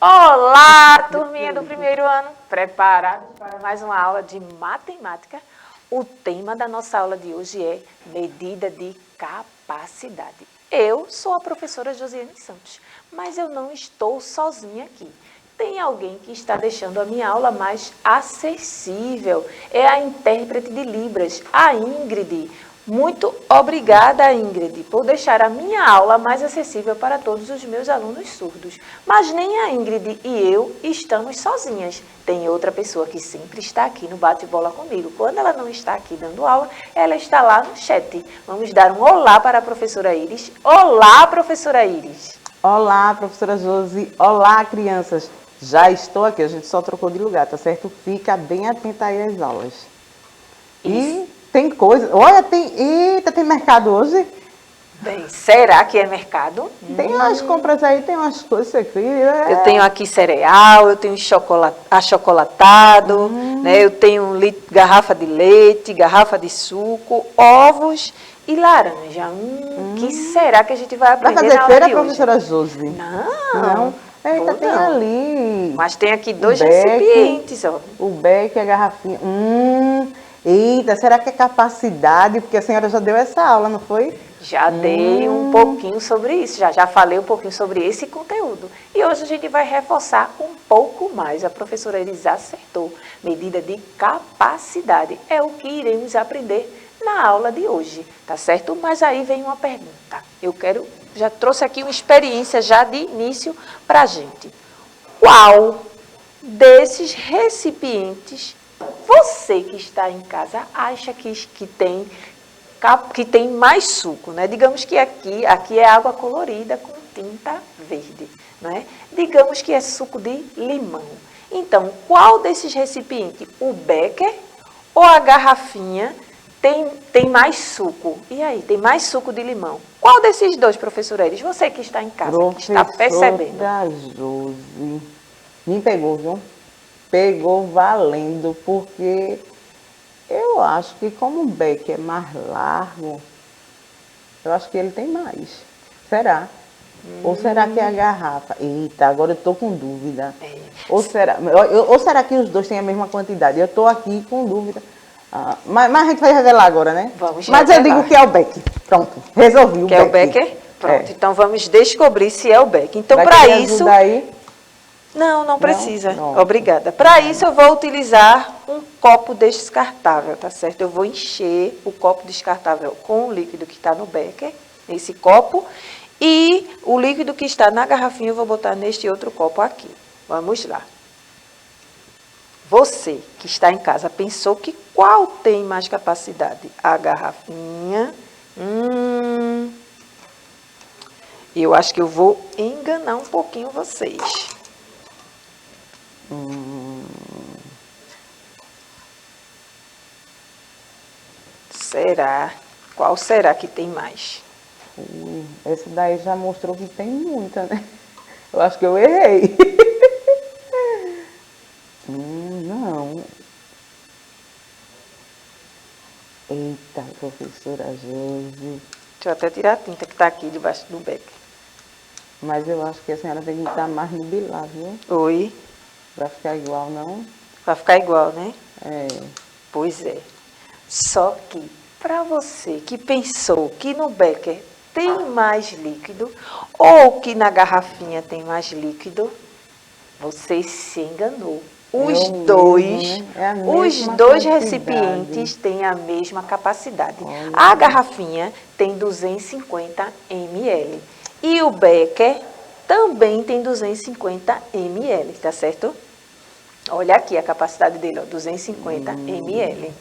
Olá, turminha do primeiro ano, preparados para mais uma aula de matemática? O tema da nossa aula de hoje é medida de capacidade. Eu sou a professora Josiane Santos, mas eu não estou sozinha aqui. Tem alguém que está deixando a minha aula mais acessível, é a intérprete de Libras, a Ingrid. Muito obrigada, Ingrid, por deixar a minha aula mais acessível para todos os meus alunos surdos. Mas nem a Ingrid e eu estamos sozinhas. Tem outra pessoa que sempre está aqui no bate-bola comigo. Quando ela não está aqui dando aula, ela está lá no chat. Vamos dar um olá para a professora Iris. Olá, professora Iris. Olá, professora Josi. Olá, crianças. Já estou aqui, a gente só trocou de lugar, tá certo? Fica bem atenta aí às aulas. E tem coisa... Olha, tem mercado hoje? Bem, será que é mercado? Tem umas compras aí, tem umas coisas aqui. Eu tenho aqui cereal, eu tenho achocolatado, né? Eu tenho garrafa de leite, garrafa de suco, ovos e laranja. Que será que a gente vai aprender Vai fazer na feira, aula de professora hoje? Josi? Não. Eita, tem não. ali. Mas tem aqui dois recipientes, ó. O beck, a garrafinha. Eita, será que é capacidade? Porque a senhora já deu essa aula, não foi? Já dei um pouquinho sobre isso, já falei um pouquinho sobre esse conteúdo. E hoje a gente vai reforçar um pouco mais. A professora Elis acertou. Medida de capacidade é o que iremos aprender na aula de hoje, tá certo? Mas aí vem uma pergunta. Já trouxe aqui uma experiência já de início para a gente. Qual desses recipientes você que está em casa acha que tem mais suco, né? Digamos que aqui é água colorida com tinta verde, né? Digamos que é suco de limão. Então, qual desses recipientes, o becker ou a garrafinha, tem mais suco? E aí, tem mais suco de limão? Qual desses dois, professora Elis? Você que está em casa, que está percebendo? Professora Josi, me pegou, viu? Pegou valendo, porque eu acho que como o beck é mais largo, eu acho que ele tem mais. Será? Ou será que é a garrafa? Eita, agora eu estou com dúvida. Ou será que os dois têm a mesma quantidade? Eu estou aqui com dúvida. Mas a gente vai revelar agora, né? Vamos Mas revelar. eu digo que é o beck. Pronto, resolvi o beck. Que é o becker? Pronto, então vamos descobrir se é o beck. Então, para isso... Aí? Não precisa. Não. Obrigada. Para isso, eu vou utilizar um copo descartável, tá certo? Eu vou encher o copo descartável com o líquido que está no becker, nesse copo, e o líquido que está na garrafinha eu vou botar neste outro copo aqui. Vamos lá. Você que está em casa pensou que qual tem mais capacidade? A garrafinha? Eu acho que eu vou enganar um pouquinho vocês. Será? Qual será que tem mais? Essa daí já mostrou que tem muita, né? Eu acho que eu errei. Não. Eita, professora Josi. Deixa eu até tirar a tinta que está aqui debaixo do becker. Mas eu acho que a senhora tem que botar mais no bilar, viu? Oi. Pra ficar igual, não? Pra ficar igual, né? É. Pois é. Só que, para você que pensou que no becker tem mais líquido, ou que na garrafinha tem mais líquido, você se enganou. Os dois recipientes têm a mesma capacidade. Olha. A garrafinha tem 250 ml. E o becker também tem 250 ml, tá certo? Olha aqui a capacidade dele, ó, 250 ml.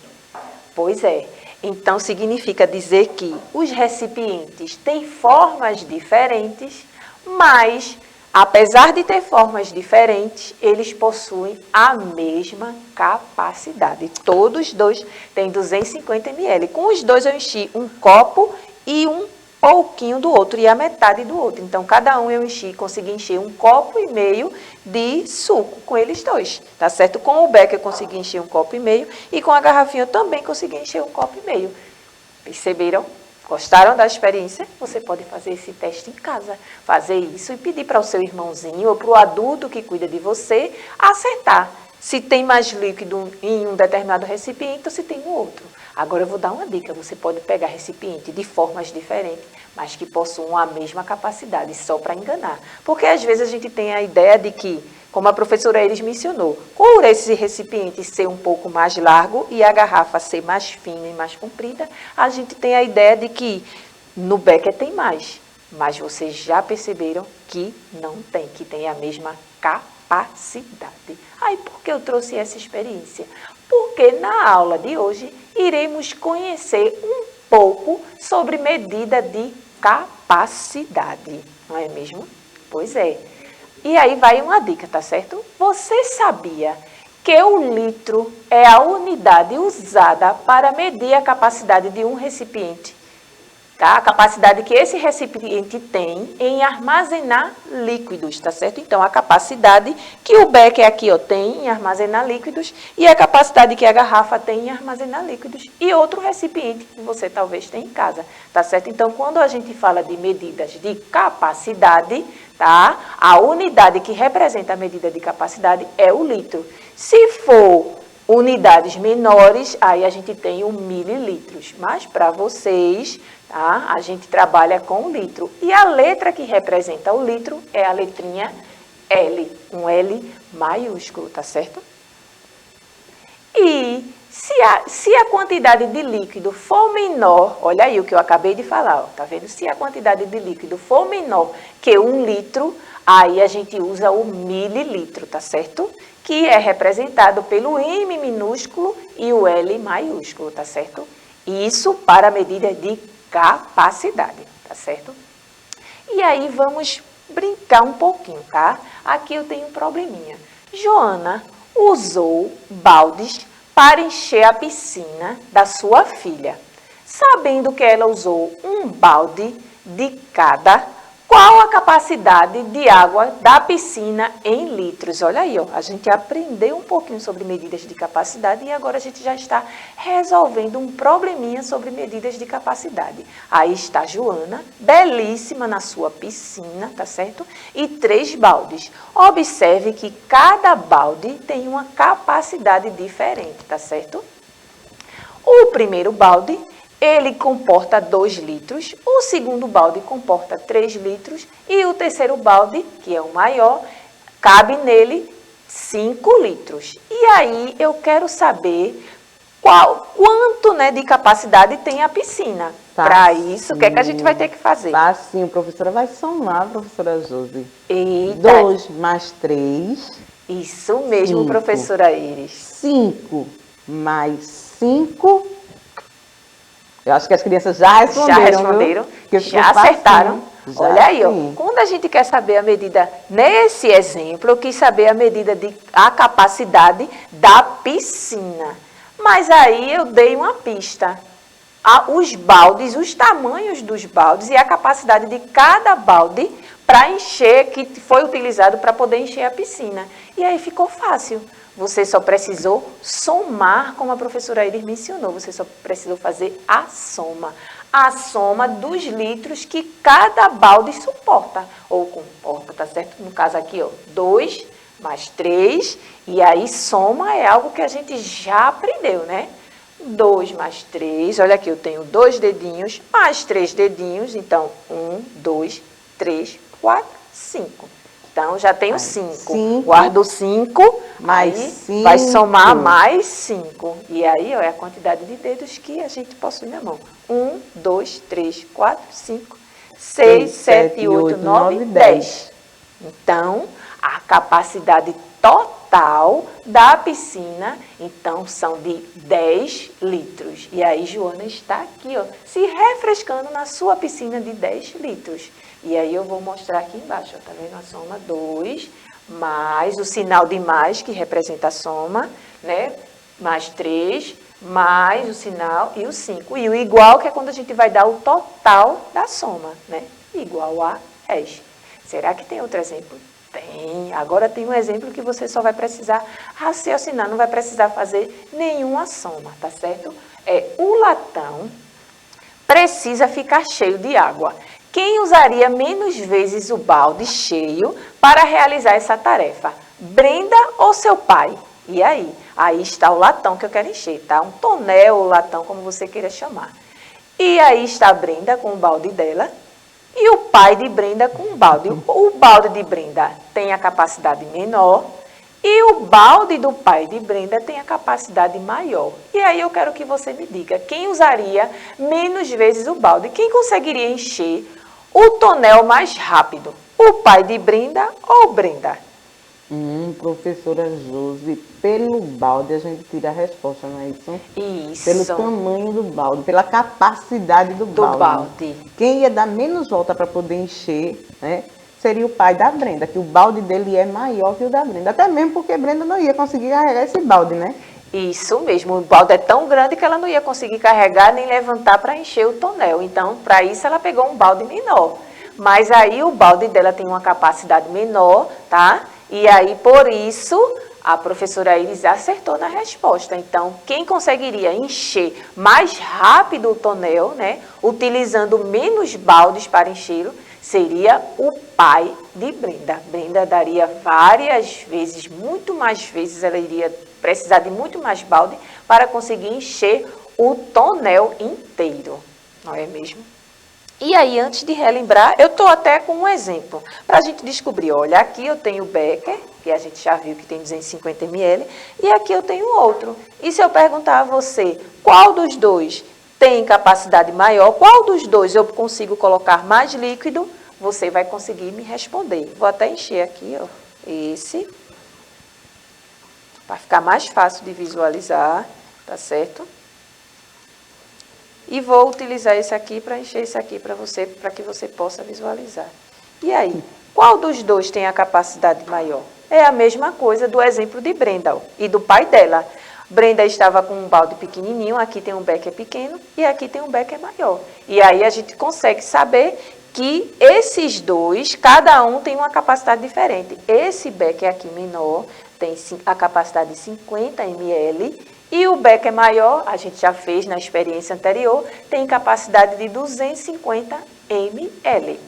Pois é. Então, significa dizer que os recipientes têm formas diferentes, mas, apesar de ter formas diferentes, eles possuem a mesma capacidade. Todos os dois têm 250 ml. Com os dois eu enchi um copo e um pouquinho do outro, e a metade do outro. Então, cada um eu consegui encher 1,5 copo de suco com eles dois, tá certo? Com o becker eu consegui encher 1,5 copo e com a garrafinha eu também consegui encher 1,5 copo. Perceberam? Gostaram da experiência? Você pode fazer esse teste em casa, fazer isso e pedir para o seu irmãozinho ou para o adulto que cuida de você acertar se tem mais líquido em um determinado recipiente ou se tem no outro. Agora eu vou dar uma dica, você pode pegar recipiente de formas diferentes, mas que possuam a mesma capacidade, só para enganar. Porque às vezes a gente tem a ideia de que, como a professora Iris mencionou, por esse recipiente ser um pouco mais largo e a garrafa ser mais fina e mais comprida, a gente tem a ideia de que no becker tem mais. Mas vocês já perceberam que não tem, que tem a mesma capacidade. Aí, por que eu trouxe essa experiência? Porque na aula de hoje iremos conhecer um pouco sobre medida de capacidade, não é mesmo? Pois é. E aí vai uma dica, tá certo? Você sabia que o litro é a unidade usada para medir a capacidade de um recipiente? Tá? A capacidade que esse recipiente tem em armazenar líquidos, tá certo? Então, a capacidade que o becker aqui tem em armazenar líquidos e a capacidade que a garrafa tem em armazenar líquidos e outro recipiente que você talvez tenha em casa, tá certo? Então, quando a gente fala de medidas de capacidade, tá? A unidade que representa a medida de capacidade é o litro. Se for unidades menores, aí a gente tem o mililitros. Mas para vocês, tá? A gente trabalha com litro. E a letra que representa o litro é a letrinha L, um L maiúsculo, tá certo? E se a quantidade de líquido for menor, olha aí o que eu acabei de falar, ó, tá vendo? Se a quantidade de líquido for menor que 1 litro, aí a gente usa o mililitro, tá certo? Que é representado pelo M minúsculo e o L maiúsculo, tá certo? Isso para a medida de capacidade, tá certo? E aí vamos brincar um pouquinho, tá? Aqui eu tenho um probleminha. Joana usou baldes para encher a piscina da sua filha. Sabendo que ela usou um balde de cada, qual a capacidade de água da piscina em litros? Olha aí, ó, a gente aprendeu um pouquinho sobre medidas de capacidade e agora a gente já está resolvendo um probleminha sobre medidas de capacidade. Aí está a Joana, belíssima na sua piscina, tá certo? E 3 baldes. Observe que cada balde tem uma capacidade diferente, tá certo? O primeiro balde, ele comporta 2 litros, o segundo balde comporta 3 litros e o terceiro balde, que é o maior, cabe nele 5 litros. E aí eu quero saber quanto, né, de capacidade tem a piscina. Para isso, o que é que a gente vai ter que fazer? Sim, professora, vai somar, professora Josi. Eita. 2 mais 3. Isso mesmo, 5. Professora Iris. 5 mais 5. Eu acho que as crianças já responderam. Já responderam, já acertaram. Olha aí, ó, quando a gente quer saber a medida, nesse exemplo, eu quis saber a medida a capacidade da piscina. Mas aí eu dei uma pista. Os baldes, os tamanhos dos baldes e a capacidade de cada balde para encher, que foi utilizado para poder encher a piscina. E aí ficou fácil. Você só precisou somar, como a professora Iris mencionou, você só precisou fazer a soma dos litros que cada balde suporta, ou comporta, tá certo? No caso aqui, ó, 2 mais 3, e aí soma é algo que a gente já aprendeu, né? 2 mais 3, olha aqui, eu tenho 2 dedinhos, mais 3 dedinhos, então 1, 2, 3, 4, 5. Então, já tenho 5. Guardo 5, mais aí 5. Vai somar mais 5. E aí, ó, é a quantidade de dedos que a gente possui na mão. 1, 2, 3, 4, 5, 6, 7, 8, 9, 10. Então, a capacidade total da piscina, então, são de 10 litros. E aí, Joana está aqui, ó, se refrescando na sua piscina de 10 litros. E aí eu vou mostrar aqui embaixo, ó, tá vendo? A soma 2, mais o sinal de mais, que representa a soma, né? Mais 3, mais o sinal e o 5. E o igual, que é quando a gente vai dar o total da soma, né? Igual a 10. Será que tem outro exemplo? Tem. Agora tem um exemplo que você só vai precisar raciocinar, não vai precisar fazer nenhuma soma, tá certo? É o latão precisa ficar cheio de água. Quem usaria menos vezes o balde cheio para realizar essa tarefa? Brenda ou seu pai? E aí? Aí está o latão que eu quero encher, tá? Um tonel ou latão, como você queira chamar. E aí está a Brenda com o balde dela e o pai de Brenda com o balde. O balde de Brenda tem a capacidade menor e o balde do pai de Brenda tem a capacidade maior. E aí eu quero que você me diga, quem usaria menos vezes o balde? Quem conseguiria encher o tonel mais rápido? O pai de Brenda ou Brenda? Professora Josi, pelo balde a gente tira a resposta, não é isso? Isso. Pelo tamanho do balde, pela capacidade do balde. Quem ia dar menos volta para poder encher, né, seria o pai da Brenda, que o balde dele é maior que o da Brenda. Até mesmo porque a Brenda não ia conseguir carregar esse balde, né? Isso mesmo, o balde é tão grande que ela não ia conseguir carregar nem levantar para encher o tonel. Então, para isso, ela pegou um balde menor. Mas aí o balde dela tem uma capacidade menor, tá? E aí, por isso, a professora Iris acertou na resposta. Então, quem conseguiria encher mais rápido o tonel, né, utilizando menos baldes para enchê-lo, seria o pai de Brenda. Brenda daria várias vezes, muito mais vezes, ela iria precisar de muito mais balde para conseguir encher o tonel inteiro, não é mesmo? E aí, antes de relembrar, eu estou até com um exemplo, para a gente descobrir. Olha, aqui eu tenho o Becker, que a gente já viu que tem 250 ml, e aqui eu tenho outro. E se eu perguntar a você, qual dos dois tem capacidade maior, qual dos dois eu consigo colocar mais líquido, você vai conseguir me responder. Vou até encher aqui, ó, esse, para ficar mais fácil de visualizar, tá certo? E vou utilizar esse aqui para encher esse aqui para você, para que você possa visualizar. E aí, qual dos dois tem a capacidade maior? É a mesma coisa do exemplo de Brenda, ó, e do pai dela. Brenda estava com um balde pequenininho, aqui tem um becker pequeno e aqui tem um becker maior. E aí a gente consegue saber que esses dois, cada um tem uma capacidade diferente. Esse becker aqui menor tem a capacidade de 50 ml, e o becker maior, a gente já fez na experiência anterior, tem capacidade de 250 ml,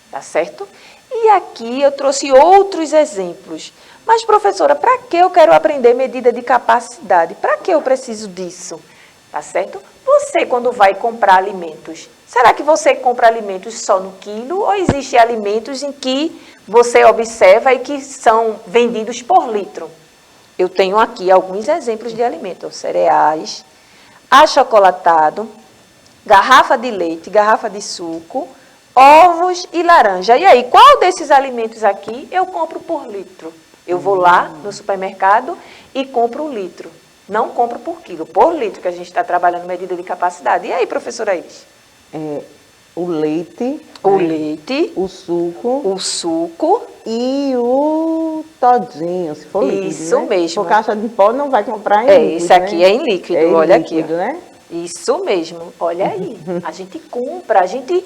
tá certo? E aqui eu trouxe outros exemplos. Mas, professora, para que eu quero aprender medida de capacidade? Para que eu preciso disso? Tá certo? Você, quando vai comprar alimentos, será que você compra alimentos só no quilo ou existem alimentos em que você observa e que são vendidos por litro? Eu tenho aqui alguns exemplos de alimentos: cereais, achocolatado, garrafa de leite, garrafa de suco, ovos e laranja. E aí, qual desses alimentos aqui eu compro por litro? Eu vou lá no supermercado e compro um litro. Não compro por quilo, por litro, que a gente está trabalhando medida de capacidade. E aí, professora Iris? O leite. O leite. O suco. O suco. E o todinho, se for líquido, Isso né? mesmo. Por caixa de pó não vai comprar em líquido, esse aqui, né? É em líquido, olha líquido, aqui. Né? Isso mesmo, olha aí. A gente compra, a gente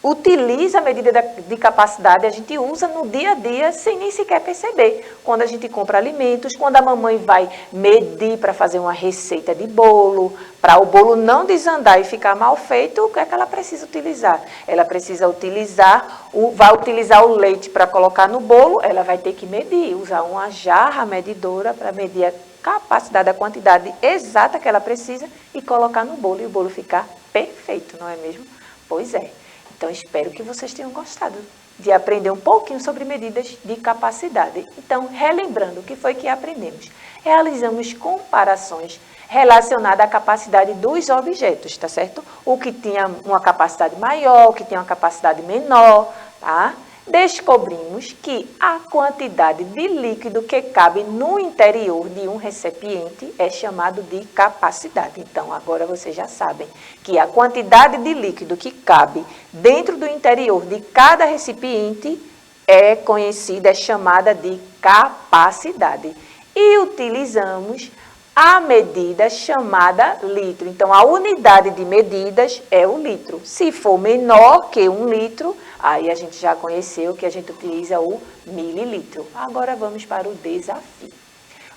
utiliza a medida de capacidade, a gente usa no dia a dia sem nem sequer perceber. Quando a gente compra alimentos, quando a mamãe vai medir para fazer uma receita de bolo, para o bolo não desandar e ficar mal feito, o que é que ela precisa utilizar? Ela precisa utilizar, vai utilizar o leite para colocar no bolo, ela vai ter que medir, usar uma jarra medidora para medir a capacidade, a quantidade exata que ela precisa e colocar no bolo e o bolo ficar perfeito, não é mesmo? Pois é. Então, espero que vocês tenham gostado de aprender um pouquinho sobre medidas de capacidade. Então, relembrando o que foi que aprendemos. Realizamos comparações relacionadas à capacidade dos objetos, tá certo? O que tinha uma capacidade maior, o que tinha uma capacidade menor, tá? Descobrimos que a quantidade de líquido que cabe no interior de um recipiente é chamado de capacidade. Então, agora vocês já sabem que a quantidade de líquido que cabe dentro do interior de cada recipiente é conhecida, é chamada de capacidade. E utilizamos a medida chamada litro. Então, a unidade de medidas é o litro. Se for menor que 1 litro, aí a gente já conheceu que a gente utiliza o mililitro. Agora vamos para o desafio.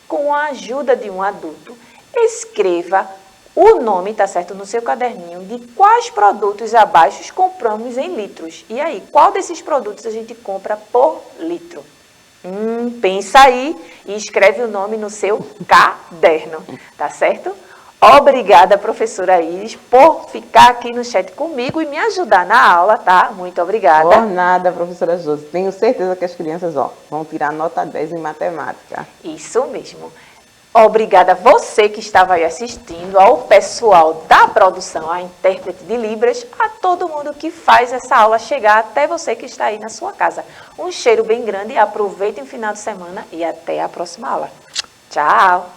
Com a ajuda de um adulto, escreva o nome, tá certo, no seu caderninho, de quais produtos abaixo compramos em litros. E aí, qual desses produtos a gente compra por litro? Pensa aí e escreve o nome no seu caderno, tá certo? Obrigada, professora Iris, por ficar aqui no chat comigo e me ajudar na aula, tá? Muito obrigada. Por nada, professora Josi. Tenho certeza que as crianças, vão tirar nota 10 em matemática. Isso mesmo. Obrigada a você que estava aí assistindo, ao pessoal da produção, a intérprete de Libras, a todo mundo que faz essa aula chegar até você que está aí na sua casa. Um cheiro bem grande, aproveitem o final de semana e até a próxima aula. Tchau!